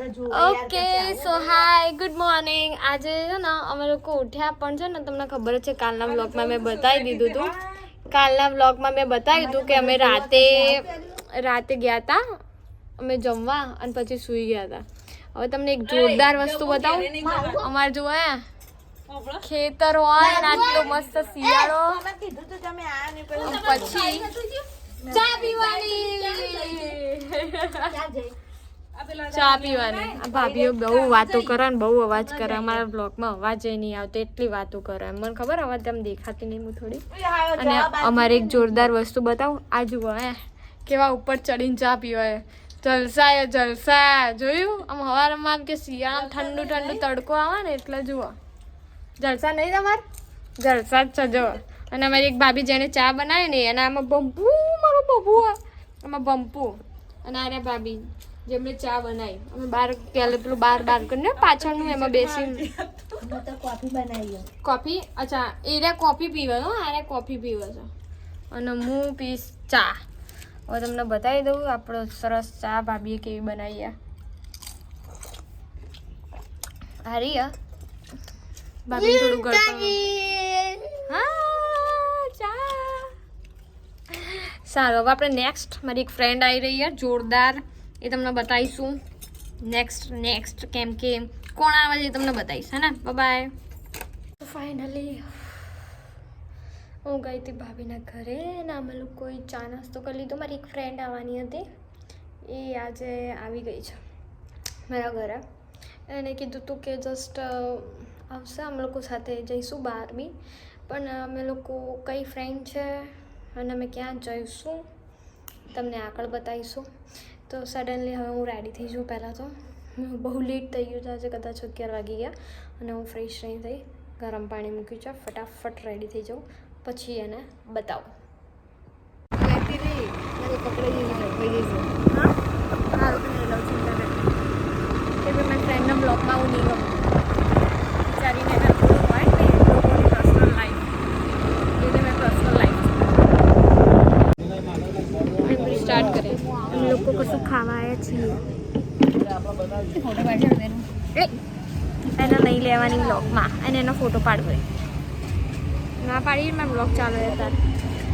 Okay so hi good morning. આજે છે ને અમે લોકો ઉઠ્યા પણ છે ને તમને ખબર છે કાલના વ્લોગમાં મેં બતાવી દીધું હતું. કાલના વ્લોગમાં મેં બતાવ્યું હતું કે અમે રાતે ગયા હતા અમે જમવા અને પછી સૂઈ ગયા હતા. હવે તમને એક જોરદાર વસ્તુ બતાવું. અમારે જોવા ખેતર હોય ને આટલો મસ્ત શિયાળો પછી ચા પીવાની ચા પીવાની. આ ભાભીઓ બહુ વાતો કરે ને બહુ અવાજ કરે. અમારા બ્લોગમાં અવાજ નહીં આવતો એટલી વાતો કરે. મને ખબર અવાજ તેમ દેખાતી નહીં હું થોડી. અને અમારે એક જોરદાર વસ્તુ બતાવું. આ જુઓ કેવા ઉપર ચડીને ચા પીવાય. જલસા જલસા જોયું. આમ હવારમાં કે શિયાળામાં ઠંડુ ઠંડુ તડકો આવે ને એટલે જુઓ જલસા નહીં તમારે જલસા જ છે જો. અને અમારી એક ભાભી જેને ચા બનાવે ને એના આમાં બંપુ મારો બબુ આમાં બંપુ અને આરે ભાભી જેમને ચા બનાવી અમે બહાર પહેલે પેલું બાર કરીને પાછળનું એમાં બેસી કોફી બનાવી કોફી. અચ્છા એ કોફી પીવે હો આરે કોફી પીવે છે અને હું પીશ ચા. હવે તમને બતાવી દઉં આપણો સરસ ચા ભાભીએ કેવી બનાવી. હારી ભાભી થોડું ગળતું હા ચા સારું. હવે આપણે નેક્સ્ટ મારી એક ફ્રેન્ડ આવી રહી છે જોરદાર એ તમને બતાવીશું નેક્સ્ટ કેમ કે કોણ આવે છે તમને બતાવીશ હે ને. બાય. ફાઇનલી હું ગઈ હતી ભાભીના ઘરે ને અમે લોકોએ ચા નાસ્તો કરી લીધો. મારી એક ફ્રેન્ડ આવવાની હતી એ આજે આવી ગઈ છે મારા ઘરે. એને કીધું હતું કે જસ્ટ આવશે અમે લોકો સાથે જઈશું બહાર બી પણ અમે લોકો કઈ ફ્રેન્ડ છે અને અમે ક્યાં જઈશું તમને આગળ બતાવીશું. તો સડનલી હવે હું રેડી થઈ છું. પહેલાં તો બહુ લેટ થઈ ગયું છે આજે કદાચ 11 વાગી ગયા અને હું ફ્રેશ નહીં થઈ ગરમ પાણી મૂક્યું છે. ફટાફટ રેડી થઈ જાઉં પછી એને બતાવું. મારી ફ્રેન્ડના બ્લોગમાં હું નહીં ગમું વિચારીને એના થોડું હોય ને લોકોની પર્સનલ લાઈફ એટલે મેં પર્સનલ લાઈફ સ્ટાર્ટ કરે. અમે લોકો કશું ખાવા આવ્યા છીએ એને નહીં લેવાની બ્લોગમાં અને એનો ફોટો પાડવો ના પાડી મારો બ્લોગ ચાલુ હતા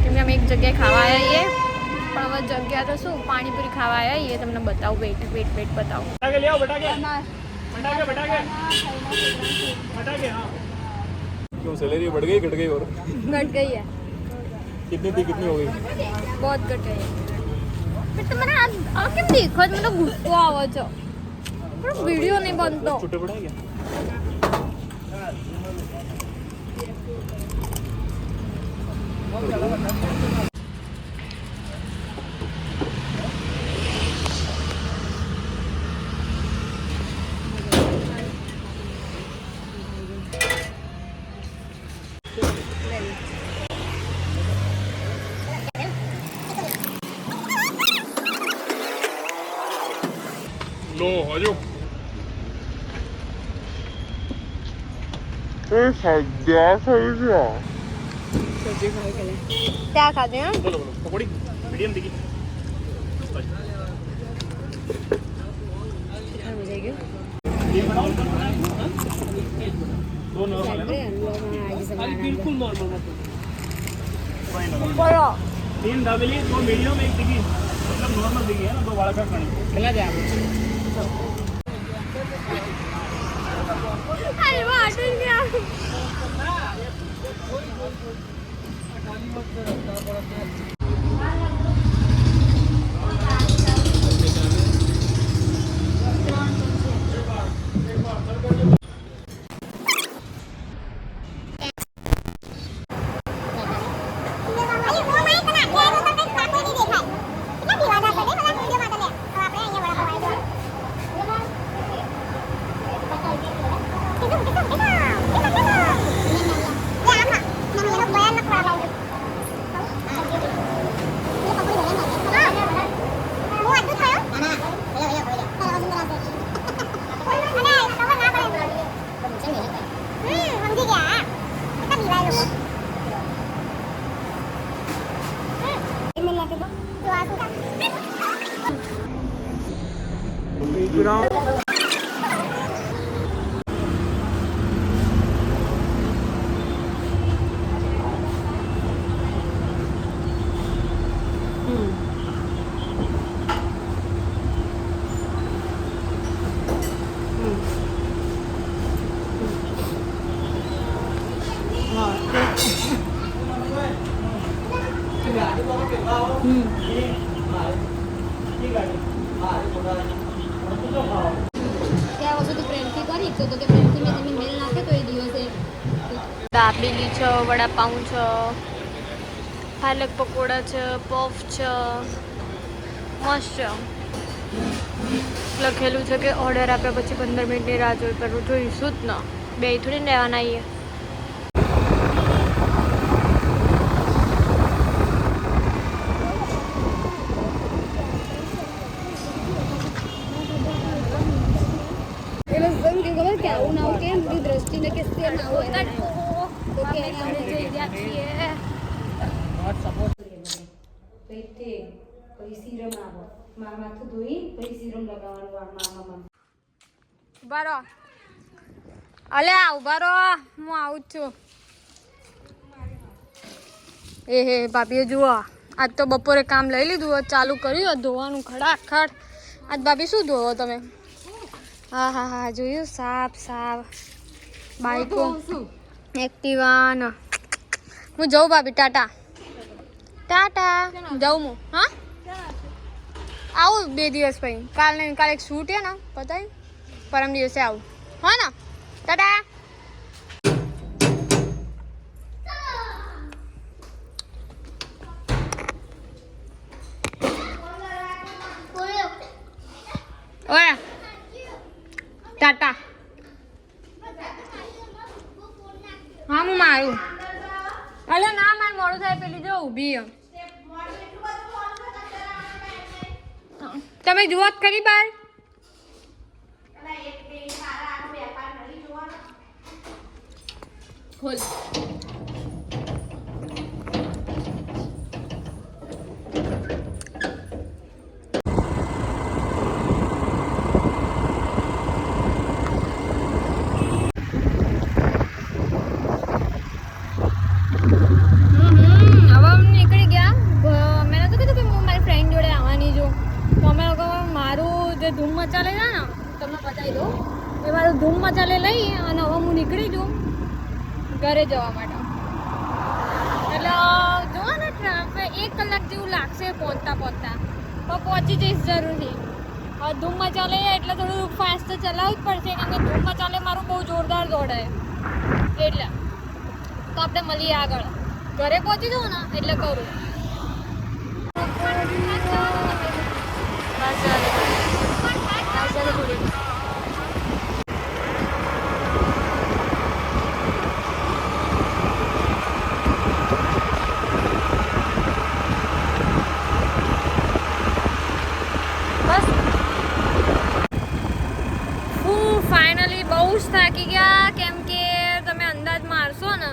કેમ કે અમે એક જગ્યાએ ખાવા આવ્યા છીએ પણ હવે જગ્યા તો શું પાણીપુરી ખાવા આવ્યા છીએ તમને બતાવું. વેટ બતાવું. क्यों सैलरी बढ़ गई घट गई और घट गई है. कितनी थी कितनी हो गई बहुत घट गई है. फिर तो मैंने आ केम देखो મને ગુસ્સો આવે છે પણ વિડિયો નહીં બનતો. छुट्टे पड़ा क्या लो आजो ए सज्जा सही है सब्जी खाए के लिए क्या खाते हैं बोलो पकौड़ी मीडियम दिखी हो जाएगी ये बनाओ दो नॉर्मल है ना बिल्कुल नॉर्मल बोलो 3 दाबेली 2 मीडियम 1 दिखी मतलब नॉर्मल दिखी है ना 2 वाला का खाने खिला दे आप अरे वाट गया પૂછ્યો તો કે ફ્રેન્ડથી મેં તમે મેલ નાખે તો એ દિવસે દાબેલી છે, વડાપાઉં છે, પાલક પકોડા છે, પફ છે, મસ્ત છે. લખેલું છે કે ઓર્ડર આપ્યા પછી 15 મિનિટની રાહ જોઈ, પર જોઈશું જ ન, બે થોડી ને રહેવાના આવીએ. ખબર કે આવું ના આવું કેમ બધી દ્રષ્ટિને કે સેમ આવું એને તો કે એને અમે જોઈ ગયા છીએ પછી સીરમ આવો માથું ધોઈ પછી સીરમ લગાવવાનું મામામાં ઉભારો, અલ્યા ઉભારો, હું આવું જ છું. એ હે ભાભીએ જુઓ, આજ તો બપોરે કામ લઈ લીધું, ચાલુ કર્યું ધોવાનું ખડાખડ. આજ ભાભી શું ધોવો તમે? હા હા હા, જોયું, સાફ બાઈકો, એક્ટિવા ન. હું જાઉં ભાભી, ટાટા જાઉં હું. હા આવું 2 દિવસ પછી. કાલે એક શૂટ હે ને, પતાય પરમ દિવસે આવું. હા ને, ટાટા. ઓય ટાટા. હા હું મારું. અલે ના, મારે મોડું થાય, પેલી જો ઊભી. તમે જુઓ જ ખરી બાર. ખોલ. ધૂમ મચાલે છે ને, તમને બતાવી દઉં. એ મારું ધૂમ મચાલે લઈ અને હવે હું નીકળી છું ઘરે જવા માટે. એટલે જુઓ ને, 1 કલાક જેવું લાગશે પહોંચતા પણ પહોંચી જઈશ જરૂરથી. હવે ધૂમ મચાલે એટલે થોડું ફાસ્ટ ચલાવવું જ પડશે, કારણ કે ધૂમ મચાલે મારું બહુ જોરદાર દોડે એટલે. તો આપણે મળીએ આગળ, ઘરે પહોંચી જવું ને એટલે કરું. ફાઇનલી બહુ જ થાકી ગયા, કેમ કે તમે અંદાજ મારશો ને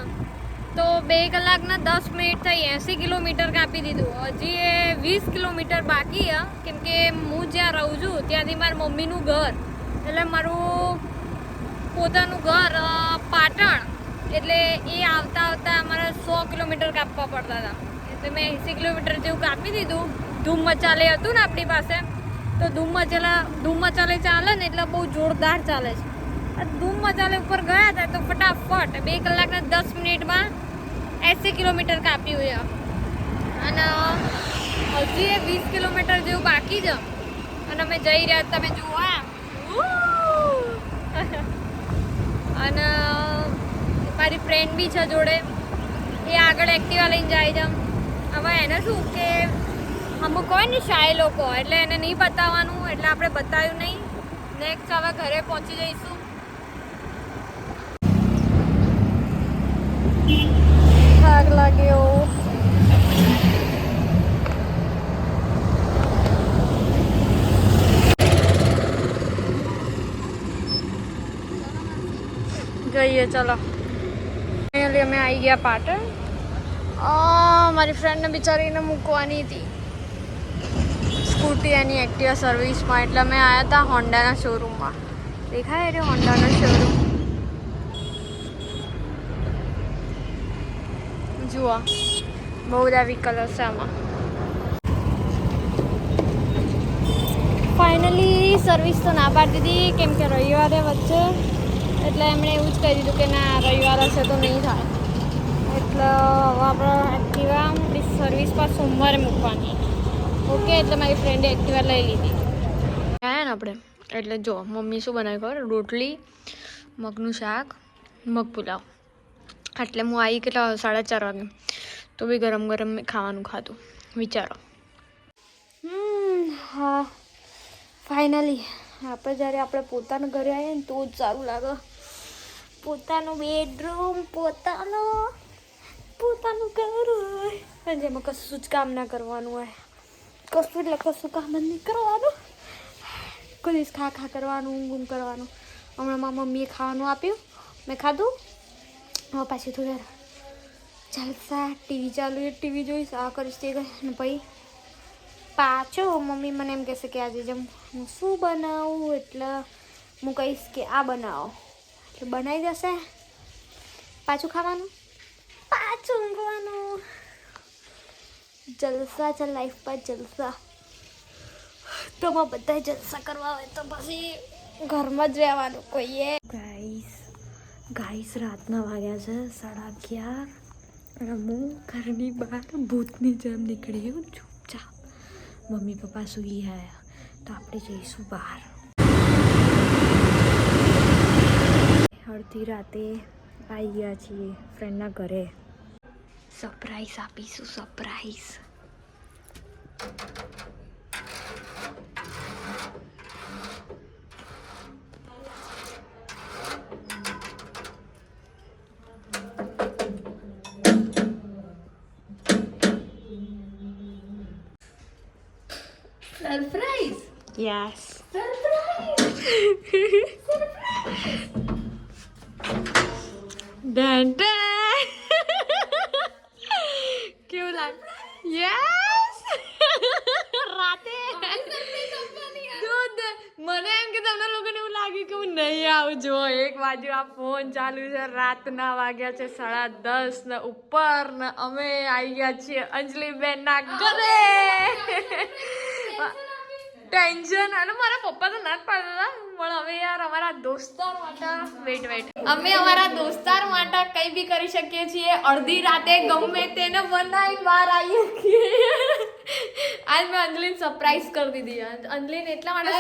તો 2 કલાકના 10 મિનિટ થઈ, 80 કિલોમીટર કાપી દીધું. હજી 20 કિલોમીટર બાકી છે, કેમ કે હું જ્યાં રહું છું ત્યાંથી મારા મમ્મીનું ઘર, એટલે મારું પોતાનું ઘર પાટણ, એટલે એ આવતા અમારે 100 કિલોમીટર કાપવા પડતા હતા. એટલે મેં 80 કિલોમીટર જેવું કાપી દીધું. ધૂમ મચાલે હતું ને આપણી પાસે, તો ધૂમ મચાલે ચાલે ને એટલે બહુ જોરદાર ચાલે છે. ધૂમ મચાલે ઉપર ગયા હતા તો ફટાફટ 2 કલાકના 10 મિનિટમાં 80 કિલોમીટર કાપ્યું છે. અને હજી 20 કિલોમીટર જેવું બાકી છે અને અમે જઈ રહ્યા, તમે જુઓ. અને મારી ફ્રેન્ડ બી છે જોડે, એ આગળ એક્ટિવા લઈને જાય છે. હવે એને શું કે અમુક હોય ને શાય લોકો, એટલે એને નહીં બતાવવાનું, એટલે આપણે બતાવ્યું નહીં. નેક્સ્ટ હવે ઘરે પહોંચી જઈશું. થાક લાગ્યો. જઈએ ચલો. ફાઇનલી અમે આવી ગયા પાટણ. મારી ફ્રેન્ડને બિચારીને મૂકવાની હતી સ્કૂટી એની એક્ટિવા સર્વિસમાં, એટલે અમે આવ્યા હતા હોન્ડાના શોરૂમમાં. દેખાય રે હોન્ડાનો શોરૂમ, જુઓ બહુ બધા વ્હીકલ હશે આમાં. ફાઇનલી સર્વિસ તો ના પાડી દીધી, કેમ કે રવિવારે વચ્ચે, એટલે એમણે એવું જ કહી દીધું કે ના રવિવાર હશે તો નહીં થાય. એટલે હવે આપણે એક્ટિવા સર્વિસ પર સોમવારે મૂકવાની. ઓકે, એટલે મારી ફ્રેન્ડે એક્ટિવા લઈ લીધી. આવ્યા ને આપણે, એટલે જો મમ્મી શું બનાવી ખબર, રોટલી, મગનું શાક, મગ પુલાવ. એટલે હું આવી કેટલા 4:30 વાગે, તો બી ગરમ ગરમ મેં ખાવાનું ખાધું. વિચારો. હા ફાઇનલી આપણે જ્યારે આપણે પોતાના ઘરે આવીએ ને તો જ સારું લાગે. પોતાનું બેડરૂમ, પોતાનું ઘર હોય અને જેમાં કશું જ કામ ના કરવાનું હોય. કશું એટલે કશું કામ જ નહીં કરવાનું. કોઈ દિવસ ખા કરવાનું, ઊંઘ કરવાનું. હમણાં મારા મમ્મીએ ખાવાનું આપ્યું, મેં ખાધું. હવે પાછી થોડી વાર જલસા, ટીવી ચાલુ, ટીવી જોઈશ, આ કરીશ તે કરીશ ને પછી પાછો મમ્મી મને એમ કહેશે કે આજે જેમ હું શું બનાવું, એટલે હું કહીશ કે આ બનાવો, એટલે બનાવી દેશે. પાછું ખાવાનું, પાછું ઊંઘવાનું. જલસા છે લાઈફ પર, જલસા. તો બધા જલસા કરવા હોય તો પછી ઘરમાં જ રહેવાનું કોઈએ. ગાઈસ રાતના વાગ્યા છે 11:30 અને હું ઘરની બહાર ભૂતની જેમ નીકળી હું ચૂપચાપ. મમ્મી પપ્પા સૂઈ ગયા તો આપણે જઈશું બહાર. અડધી રાતે આવી ગયા છીએ ફ્રેન્ડના ઘરે. સરપ્રાઈઝ આપીશું, surprise. Surprise. Yes. Done done. કેવું લાગે? યસ. રાતે દૂધ. મને એમ કે તમને લોકોને એવું લાગ્યું કે હું નહીં આવું. જો એક બાજુ આ ફોન ચાલુ છે, રાતના વાગ્યા છે 10:30 ને ઉપર ને અમે આવી ગયા છીએ અંજલિબેનના ઘરે. ટેન્શન અને મારા પપ્પા તો ના જ પાડતા હતા, પણ હવે યાર અમારા દોસ્તાર માટે અમે અમારા દોસ્તાર માટે કંઈ બી કરી શકીએ છીએ. અડધી રાતે ગમે તેને બનાવી બહાર આવીએ છીએ. આજ મેં અંજલિને સરપ્રાઈઝ કરી દીધી. અંજલિને એટલા માટે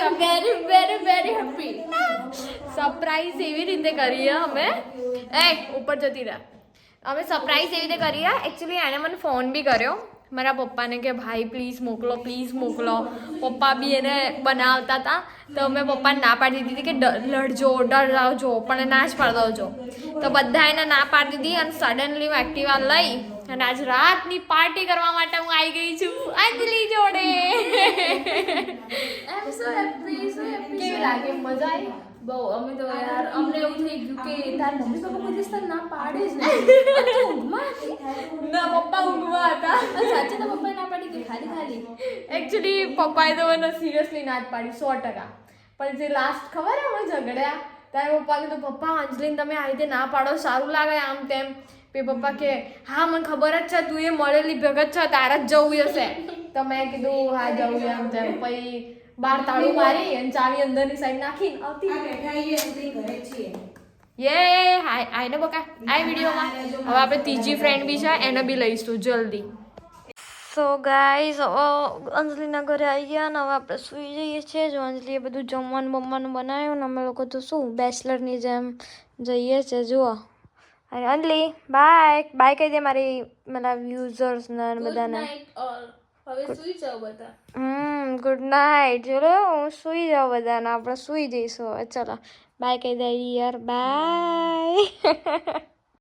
વેરી હેપી સરપ્રાઈઝ એવી રીતે કરીએ અમે. ઉપર જતી રહ્યા. અમે સરપ્રાઈઝ એવી રીતે કરીએ. એકચ્યુઅલી એણે મને ફોન બી કર્યો મારા પપ્પાને કે ભાઈ પ્લીઝ મોકલો, પ્લીઝ મોકલો. પપ્પા બી એને બનાવતા હતા તો મેં પપ્પાને ના પાડી દીધી કે લડજો, ડરાવજો, પણ ના જ પાડી દો. તો બધા એને ના પાડી દીધી અને સડનલી હું એક્ટિવા લઈ અને આજ રાતની પાર્ટી કરવા માટે હું આવી ગઈ છું અંજલિ જોડે. કેવી લાગે? મજા આવી બહુ. અમે તો યાર અમને એવું થઈ ગયું કે તાર મમ્મી પપ્પા કોઈ દિવસ તને ના પાડે જ નહીં. ઊંઘમાં હતી ના, પપ્પા ઊંઘવા હતા. સાચે તો પપ્પાએ ના પાડી કે ખાલી એકચ્યુઅલી પપ્પાએ તો મને સિરિયસલી ના જ પાડી 100%. પણ જે લાસ્ટ ખબર હે અમે ઝઘડ્યા ત્યારે પપ્પા કીધું પપ્પા અંજલિને તમે આ રીતે ના પાડો, સારું લાગે આમ તેમ. પછી પપ્પા કે હા મને ખબર જ છે તું એ મળેલી ભગત છે, તારે જ જવું હશે. તો મેં કીધું હા જવું આમ તેમ. પછી બાર તાળું મારી અને ચાવી અંદરની સાઈડ નાખીને આવતી ઘરે છીએ. યે આઈને બકા આ વિડીયોમાં. હવે આપણે ત્રીજી ફ્રેન્ડ બી છે, એને બી લઈશું જલ્દી. સો ગાઈઝ અંજલિના ઘરે આવી ગયા ને હવે આપણે સૂઈ જઈએ છીએ. જો અંજલીએ બધું જમવાનું બનાવ્યું ને અમે લોકો તો શું બેચલરની જેમ જઈએ છીએ. જુઓ અરે અંજલી બાય કહી દે મારી મતલબ યુઝર્સને બધાને. હવે સુઈ જાઓ બધા. Good night. ચલો હું સુઈ જાઉં બધાને, આપણે સુઈ જઈશું હવે. ચલો બાય કહી દે યાર, બાય.